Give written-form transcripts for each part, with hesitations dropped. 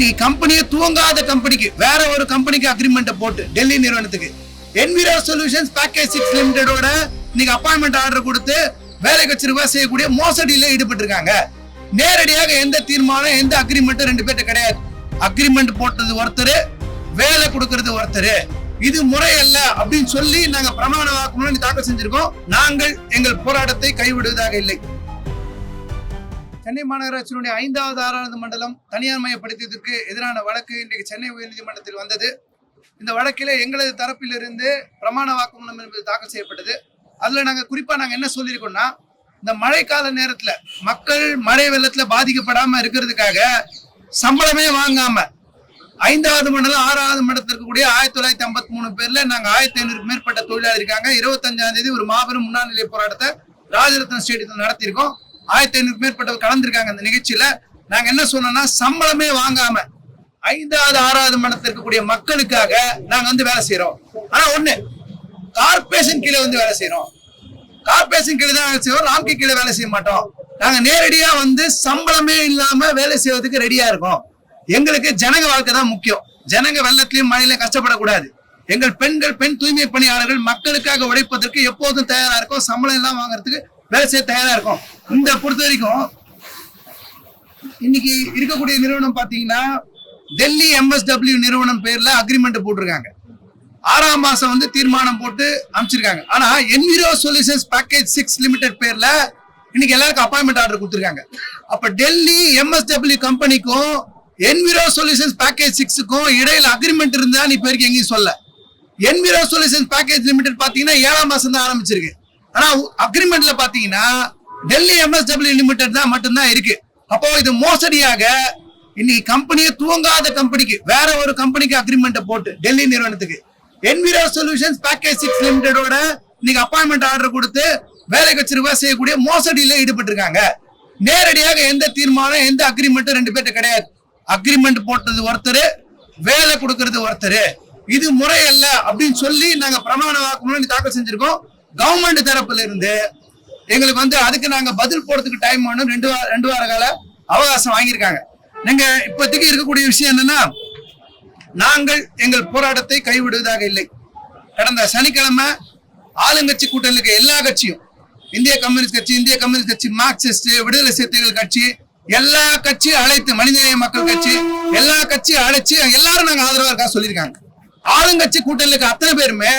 இன்னைக்கு கம்பெனியே தூங்காத கம்பெனிக்கு வேற ஒரு கம்பெனிக்கு அக்ரிமெண்ட் போட்டு டெல்லி நிறுவனத்துக்கு என்விரோ சொல்யூஷன்ஸ் பேக்கேஜ் 6 லிமிடெடோட இன்னைக்கு அப்பாயின்மெண்ட் ஆர்டர் கொடுத்து வேலை கட்சி ரூபாய் செய்யக்கூடிய மோசடியில ஈடுபட்டு இருக்காங்க. நேரடியாக எந்த தீர்மானம் எந்த அக்ரிமெண்ட் ரெண்டு பேர்ட்ட கிடையாது. அக்ரிமெண்ட் போட்டது ஒருத்தர், வேலை கொடுக்கறது ஒருத்தர். இது முறையல்ல அப்படின்னு சொல்லி நாங்க பிரமாண வாக்குமூலம் தாக்கல் செஞ்சிருக்கோம். நாங்கள் எங்கள் போராட்டத்தை கைவிடுவதாக இல்லை. சென்னை மாநகராட்சியினுடைய 5வது 6வது மண்டலம் தனியார் மயப்படுத்தியதற்கு எதிரான வழக்கு இன்றைக்கு சென்னை உயர்நீதிமன்றத்தில் வந்தது. இந்த வழக்கில் எங்களது தரப்பிலிருந்து பிரமாண வாக்குமூலம் என்பது தாக்கல் செய்யப்பட்டது. அதுல நாங்க குறிப்பா என்ன சொல்லியிருக்கோம்னா, இந்த மழைக்கால நேரத்துல மக்கள் மழை வெள்ளத்துல பாதிக்கப்படாம இருக்கிறதுக்காக சம்பளமே வாங்காம 5வது மண்டலம் 6வது மண்டலத்தில் இருக்கக்கூடிய 1953 பேர்ல நாங்க 1500 மேற்பட்ட தொழிலாளர் இருக்காங்க. 25ஆம் தேதி ஒரு மாபெரும் முன்னாள் போராட்டத்தை ராஜரத்னம் ஸ்டேடியத்தில் நடத்தியிருக்கோம். 1500 மேற்பட்டவர் கலந்துருக்காங்க. அந்த நிகழ்ச்சியில நாங்க என்ன சொன்னோம்னா, சம்பளமே வாங்காம 5வது 6வது மண்டலத்தில் இருக்கக்கூடிய மக்களுக்காக நாங்க வேலை செய்யறோம். ஆனா ஒண்ணு, கார்பரேஷன் கீழே வேலை செய்யறோம். கார்பரேஷன் கீழே தான் வேலை செய்வோம், ராம்கி கீழே வேலை செய்ய மாட்டோம். நாங்க நேரடியா சம்பளமே இல்லாம வேலை செய்வதற்கு ரெடியா இருக்கோம். எங்களுக்கு ஜனங்க வாழ்க்கை தான் முக்கியம். ஜனங்க வெள்ளத்திலையும் மழையில கஷ்டப்படக்கூடாது. எங்கள் பெண் தூய்மை பணியாளர்கள் மக்களுக்காக உழைப்பதற்கு எப்போதும் தயாரா இருக்கும். சம்பளம் எல்லாம் வாங்குறதுக்கு வேலை செய்ய தயாரா இருக்கும். இந்த பொறுத்த வரைக்கும் இன்னைக்கு இருக்கக்கூடிய நிறுவனம் பாத்தீங்கன்னா டெல்லி MSW நிறுவனம் பேர்ல அக்ரிமெண்ட் போட்டிருக்காங்க. 6ஆம் மாசம் தீர்மானம் போட்டு அமைச்சிருக்காங்க. ஆனா என்விரோ சொல்யூஷன்ஸ் பேக்கேஜ் 6 லிமிடெட் பேர்ல இன்னைக்கு எல்லாருக்கும் அப்பாயின்மெண்ட் ஆர்டர் கொடுத்திருக்காங்க. அப்ப டெல்லி MSW கம்பெனிக்கும் என்விரோ சொல்யூஷன்ஸ் பேக்கேஜ் 6க்கும் இடையில அக்ரிமெண்ட் இருந்தா இப்ப வரைக்கும் எங்கேயும் சொல்ல. என்விரோ சொல்யூஷன்ஸ் பேக்கேஜ் லிமிடெட் பாத்தீங்கன்னா 7ஆம் மாசம் தான் ஆரம்பிச்சிருக்கு. ஆனா அக்ரிமெண்ட்ல பாத்தீங்கன்னா டெல்லி MSW லிமிடெட் தான் மட்டும்தான் இருக்கு. அப்போ இது மோசடியாக இன்னைக்கு கம்பெனியே தூங்காத கம்பெனிக்கு வேற ஒரு கம்பெனிக்கு அக்ரிமெண்ட் போட்டு டெல்லி நிறுவனத்துக்கு என்விரோ சொல்யூஷன்ஸ் பேக்கேஜ் 6 லிமிடெடோட இன்னைக்கு அப்பாயின்மெண்ட் ஆர்டர் கொடுத்து வேலை கட்சி ரூபாய் செய்யக்கூடிய மோசடியில ஈடுபட்டு இருக்காங்க. நேரடியாக எந்த தீர்மானம் எந்த அக்ரிமெண்ட் ரெண்டு பேர்ட்ட கிடையாது. அக்ரிமெண்ட் போட்டது ஒருத்தர், வேலை கொடுக்கறது ஒருத்தர். இது முறையல்ல அப்படின்னு சொல்லி நாங்க பிரமாண வாக்குமூலம் தாக்கல் செஞ்சிருக்கோம். கவர்மெண்ட் தரப்புல இருந்து எங்களுக்கு அதுக்கு நாங்க பதில் போடுறதுக்கு டைம் வேணும். 2 வார கால அவகாசம் வாங்கியிருக்காங்க. நீங்க இப்போதைக்கு இருக்கக்கூடிய விஷயம் என்னன்னா, நாங்கள் எங்கள் போராட்டத்தை கைவிடுவதாக இல்லை. கடந்த சனிக்கிழமை ஆளுங்கட்சி கூட்டணியில் இருக்க எல்லா கட்சியும், இந்திய கம்யூனிஸ்ட் கட்சி, மார்க்சிஸ்ட், விடுதலை சிறுத்தைகள் கட்சி, எல்லா கட்சியும் அழைத்து, மனிதநேய மக்கள் கட்சி, எல்லா கட்சியும் அழைச்சு எல்லாரும் நாங்க ஆதரவா இருக்கா சொல்லியிருக்காங்க. ஆளுங்கட்சி கூட்டணியில் இருக்க அத்தனை பேருமே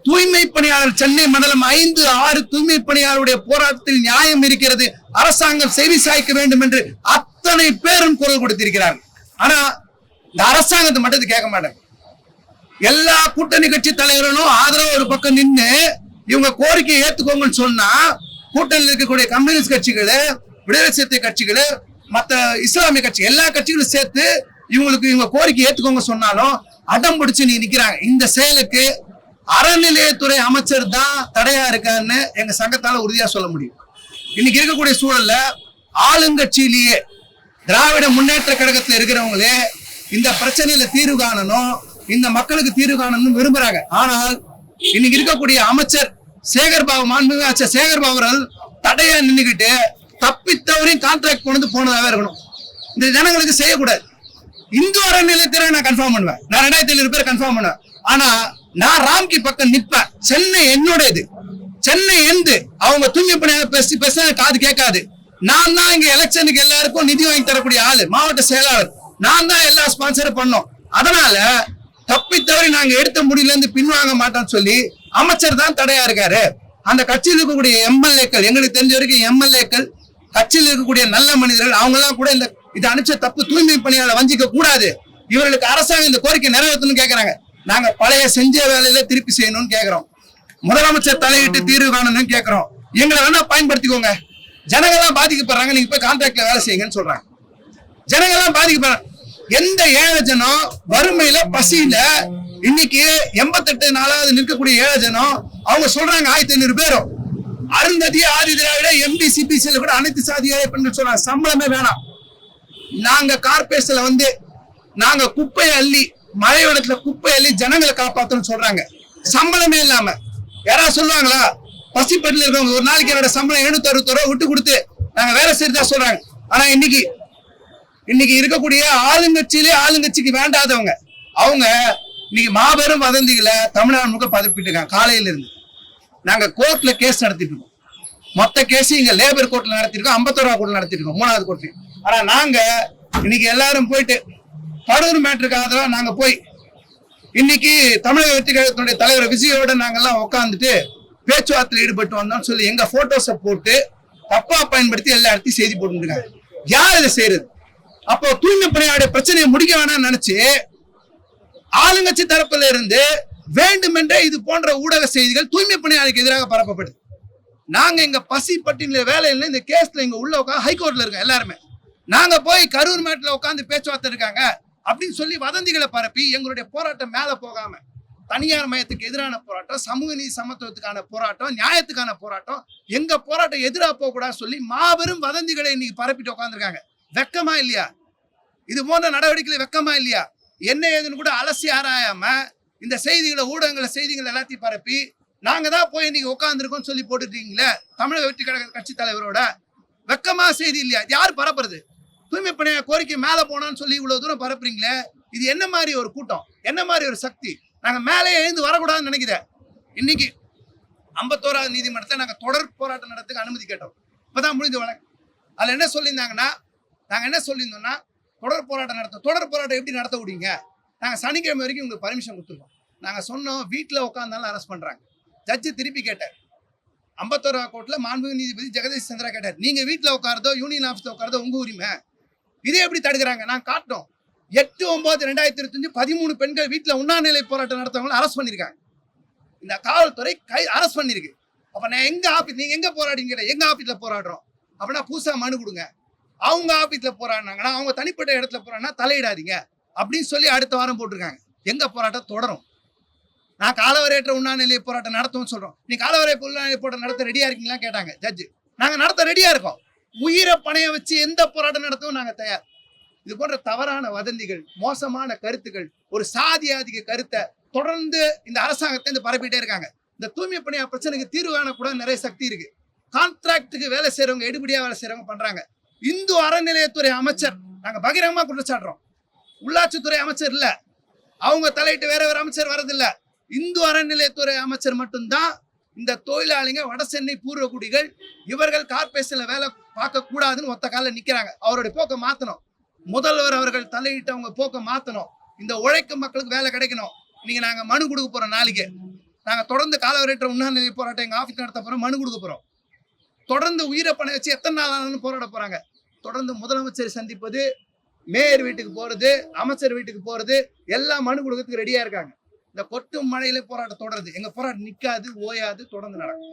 தூய்மை பணியாளர் சென்னை மண்டலம் 5, 6 தூய்மை பணியாளருடைய போராட்டத்தில் நியாயம் இருக்கிறது, அரசாங்கம் செவி சாய்க்க வேண்டும் என்று அத்தனை பேரும் குரல் கொடுத்திருக்கிறார்கள். ஆனா இந்த அரசாங்கத்தை மட்டும் கேட்க மாட்டாங்க. எல்லா கூட்டணி கட்சி தலைவர்களும் ஆதரவு ஒரு பக்கம் நின்று இவங்க கோரிக்கையை ஏத்துக்கோங்கன்னு சொன்னா, கூட்டணியில் இருக்கக்கூடிய கம்யூனிஸ்ட் கட்சிகள், விடுதலை சிறுத்தை கட்சிகள், மற்ற இஸ்லாமிய கட்சி எல்லா கட்சிகளும் சேர்த்து இவங்க கோரிக்கை ஏத்துக்கோங்க சொன்னாலும் அடம் பிடிச்சு நீ நிக்கிறாங்க. இந்த செயலுக்கு அறநிலையத்துறை அமைச்சர் தான் தடையா இருக்கான்னு எங்க சங்கத்தால உறுதியா சொல்ல முடியும். இன்னைக்கு இருக்கக்கூடிய சூழல்ல ஆளுங்கட்சியிலேயே திராவிட முன்னேற்ற கழகத்துல இருக்கிறவங்களே இந்த பிரச்சனையில தீர்வு காணணும், இந்த மக்களுக்கு தீர்வு காணணும் விரும்புறாங்க. ஆனால் இன்னைக்கு இருக்கக்கூடிய அமைச்சர் சேகர்பாபு, மாண்புமிகு அமைச்சர் சேகர்பாபு அவர்கள் தடையா நின்றுகிட்டு தப்பித்தவரையும் கான்ட்ராக்ட் கொண்டு போனதாக இருக்கணும். இந்த ஜனங்களுக்கு செய்யக்கூடாது. இந்து அறநிலையத்துறை நான் கன்ஃபார்ம் பண்ணுவேன். நான் 2700 பேர் கன்ஃபார்ம் பண்ணுவேன். ஆனா நான் ராம்கி பக்கம் நிற்பேன். சென்னை என்னோடது, சென்னை எந்து அவங்க தூய்மை பணியாளர் பேச காது கேட்காது. நான் தான் இங்க எலெக்ஷனுக்கு எல்லாருக்கும் நிதி வாங்கி தரக்கூடிய ஆளு, மாவட்ட செயலாளர். நான் தான் எல்லா ஸ்பான்சரும் பண்ணோம். அதனால தப்பித்தவரை நாங்க எடுத்த முடியல பின்வாங்க மாட்டோம்னு சொல்லி அமைச்சர் தான் தடையா இருக்காரு. அந்த கட்சியில் இருக்கக்கூடிய எம்எல்ஏக்கள், எங்களுக்கு தெரிஞ்ச வரைக்கும் எம்எல்ஏக்கள், கட்சியில் இருக்கக்கூடிய நல்ல மனிதர்கள், அவங்க எல்லாம் கூட இது அனுப்பிச்ச தப்பு தூய்மை பணியாளர் வஞ்சிக்க கூடாது, இவர்களுக்கு அரசாங்கம் இந்த கோரிக்கை நிறைவேற்றணும்னு கேட்கறாங்க. நாங்க பழைய செஞ்ச வேலையில திருப்பி செய்யணும்னு கேட்கிறோம். முதலமைச்சர் தலையிட்டு தீர்வு காணணும்னு கேட்கிறோம். எங்களை வேணா பயன்படுத்திக்கோங்க. ஜனங்கள்லாம் பாதிக்கப்படுறாங்க, நீங்க போய் கான்ட்ராக்ட்ல வேலை செய்யுங்கன்னு சொல்றாங்க. ஜனங்கள்லாம் பாதிக்கப்படுறாங்க. எந்த ஏழை ஜனம் வறுமையில பசியில இன்னைக்கு 88 நாளாவது நிற்கக்கூடிய ஏழை ஜனம் அவங்க சொல்றாங்க 1500 பேரும் அருந்ததி, ஆதி திராவிட, எம்டி, சிபிசில கூட அனைத்து சாதியார பெண்கள் சொல்றாங்க சம்பளமே வேணாம். நாங்க கார்பரேஷன்ல நாங்க குப்பையை அள்ளி, மழை வெள்ளத்துல குப்பை அள்ளி ஜனங்களை காப்பாத்தணும்னு சொல்றாங்க. சம்பளமே இல்லாம யாராவது சொல்லுவாங்களா? பசிப்பட்டில இருக்கவங்க ஒரு நாளைக்கு என்னோட சம்பளம் 760 ரூபா விட்டு கொடுத்து நாங்க வேலை செய்யறதா சொல்றாங்க. ஆனா இன்னைக்கு இன்னைக்கு இருக்கக்கூடிய ஆளுங்கட்சிக்கு வேண்டாதவங்க அவங்க இன்னைக்கு மாபெரும் வதந்திகளை தமிழ்நாடு முழுக்க பதப்பிட்டு இருக்காங்க. காலையில இருந்து நாங்க கோர்ட்ல கேஸ் நடத்திட்டு இருக்கோம். மொத்த கேஸ் இங்க லேபர் கோர்ட்ல நடத்திருக்கோம், 51 கோர்ட்ல நடத்திருக்கோம், 3வது கோர்ட்ல. ஆனா நாங்க இன்னைக்கு எல்லாரும் போயிட்டு படூர் மேட்டருக்கு ஆதரவா நாங்க போய் இன்னைக்கு தமிழக வெற்றி கழகத்தினுடைய தலைவர் விஜயோட நாங்கெல்லாம் உட்காந்துட்டு பேச்சுவார்த்தையில் ஈடுபட்டு வந்தோம்னு சொல்லி எங்க போட்டோஸை போட்டு தப்பா பயன்படுத்தி எல்லா இடத்தையும் செய்தி போட்டுருக்காங்க. யார் இதை செய்யறது? அப்போ தூய்மை பணியாளருடைய பிரச்சனையை முடிக்க வேணாம்னு நினைச்சு ஆளுங்கட்சி தரப்புல இருந்து வேண்டுமென்றே இது போன்ற ஊடக செய்திகள் தூய்மை பணியாளருக்கு எதிராக பரப்பப்படுது. நாங்க எங்க பசி பட்டியல வேலையில இந்த கேஸ்ல இங்க உள்ள உட்காந்து ஹைகோர்ட்ல இருக்கோம் எல்லாருமே. நாங்க போய் கரூர் மேட்ல உட்காந்து பேச்சுவார்த்தை இருக்காங்க அப்படின்னு சொல்லி வதந்திகளை பரப்பி எங்களுடைய போராட்டம் மேல போகாம தனியார் மயத்துக்கு எதிரான போராட்டம், சமூக நீதி சமத்துவத்துக்கான போராட்டம், நியாயத்துக்கான போராட்டம், எங்க போராட்டம் எதிராக போக கூடாது சொல்லி மாபெரும் வதந்திகளை இன்னைக்கு பரப்பிட்டு உட்காந்துருக்காங்க. வெக்கமா இல்லையா? இது போன்ற நடவடிக்கைகள் வெக்கமா இல்லையா? என்ன ஏதுன்னு கூட அலசி ஆராயாம இந்த செய்திகளை ஊடகங்களை செய்திகள் எல்லாத்தையும் பரப்பி நாங்க தான் போய் இன்னைக்கு உட்காந்துருக்கோம் சொல்லி போட்டுட்டீங்களே தமிழக வெற்றி கழக கட்சி தலைவரோட. வெக்கமா செய்தி இல்லையா? யார் பரப்புறது? தூய்மை பணியா கோரிக்கை மேல போனான்னு சொல்லி இவ்வளவு தூரம் பரப்புறீங்களே, இது என்ன மாதிரி ஒரு கூட்டம், என்ன மாதிரி ஒரு சக்தி? நாங்க மேலே எழுந்து வரக்கூடாதுன்னு நினைக்கிறேன். இன்னைக்கு 51வது நீதிமன்றத்தை நாங்க தொடர் போராட்டம் நடத்துக்கு அனுமதி கேட்டோம். இப்பதான் முடிஞ்ச வழக்கு. அதுல என்ன சொல்லியிருந்தாங்கன்னா, நாங்க என்ன சொல்லியிருந்தோம்னா தொடர் போராட்டம் எப்படி நடத்த விடுங்க? நாங்க சனிக்கிழமை வரைக்கும் உங்களுக்கு பர்மிஷன் கொடுத்துருக்கோம். நாங்க சொன்னோம் வீட்டுல உட்காந்தாலும் அரெஸ்ட் பண்றாங்க. ஜட்ஜு திருப்பி கேட்டார். 51வது கோர்ட்ல மாண்புமிகு நீதிபதி ஜெகதீஷ் சந்திரா கேட்டார், நீங்க வீட்டுல உட்காரதோ யூனியன் ஆபீஸ்ல உட்காரதோ உங்க உரிமை, இதே எப்படி தடுக்கிறாங்க? நாங்க காட்டோம். 8/9/2025 13 பெண்கள் வீட்டுல உண்ணாநிலை போராட்டம் நடத்தவங்களை அரெஸ்ட் பண்ணிருக்காங்க. இந்த காவல்துறை அரெஸ்ட் பண்ணிருக்கு. அப்ப நான் எங்க ஆபீஸ், நீங்க எங்க போராடிங்க? எங்க ஆபீஸ்ல போராடுறோம் அப்படின்னா புதுசா மனு கொடுங்க. அவங்க ஆபீஸ்ல போராடினாங்கன்னா, அவங்க தனிப்பட்ட இடத்துல போறாங்கன்னா தலையிடாதீங்க அப்படின்னு சொல்லி அடுத்த வாரம் போட்டிருக்காங்க. எங்க போராட்டம் தொடரும். நான் காலவரையற்ற உண்ணாநிலை போராட்டம் நடத்தும் சொல்றோம். நீ காலவரை உண்ணாநிலை போராட்டம் நடத்த ரெடியா இருக்கீங்களா கேட்டாங்க ஜட்ஜு. நாங்க நடத்த ரெடியா இருக்கோம். உயிரை பணைய வச்சு எந்த போராட்டம் நடத்தவும் நாங்க தயார். இது போன்ற தவறான வதந்திகள், மோசமான கருத்துக்கள், ஒரு சாதியாதிக கருத்தை தொடர்ந்து இந்த அரசாங்கத்தை பரப்பிட்டே இருக்காங்க. இந்த தூய்மை பணியா பிரச்சனைக்கு தீர்வு காணக்கூட நிறைய சக்தி இருக்கு. கான்ட்ராக்டுக்கு வேலை செய்யறவங்க, எடுபடியா வேலை செய்யறவங்க பண்றாங்க. இந்து அறநிலையத்துறை அமைச்சர் நாங்க பகிரங்கமா குற்றச்சாட்டுறோம். உள்ளாட்சித்துறை அமைச்சர் இல்ல, அவங்க தலையிட்டு வேற அமைச்சர் வரதில்லை. இந்து அறநிலையத்துறை அமைச்சர் மட்டும்தான் இந்த தொழிலாளிங்க வட சென்னை பூர்வகுடிகள் இவர்கள் கார்பரேஷன்ல வேலை பார்க்க கூடாதுன்னு ஒத்த கால நிக்கிறாங்க. அவருடைய போக்கை மாத்தணும். முதல்வர் அவர்கள் தலையிட்டு அவங்க போக்கை மாத்தணும். இந்த உழைக்கும் மக்களுக்கு வேலை கிடைக்கணும். நீங்க நாங்க மனு கொடுக்க போறோம். நாளைக்கு நாங்க தொடர்ந்து காலவரையற்ற உண்ணாநிலை போராட்டம் எங்க ஆபீஸ் நடத்த போறோம். மனு கொடுக்க போறோம். தொடர்ந்து உயிரை பணை வச்சு எத்தனை நாள் ஆனாலும் போராட போறாங்க. தொடர்ந்து முதலமைச்சர் சந்திப்பது, மேயர் வீட்டுக்கு போறது, அமைச்சர் வீட்டுக்கு போறது, எல்லாம் மனு கொடுக்கறதுக்கு ரெடியா இருக்காங்க. இந்த கொட்டும் மழையில போராட்டம் தொடருது. எங்க போராட்டம் நிக்காது, ஓயாது, தொடர்ந்து நடக்கும்.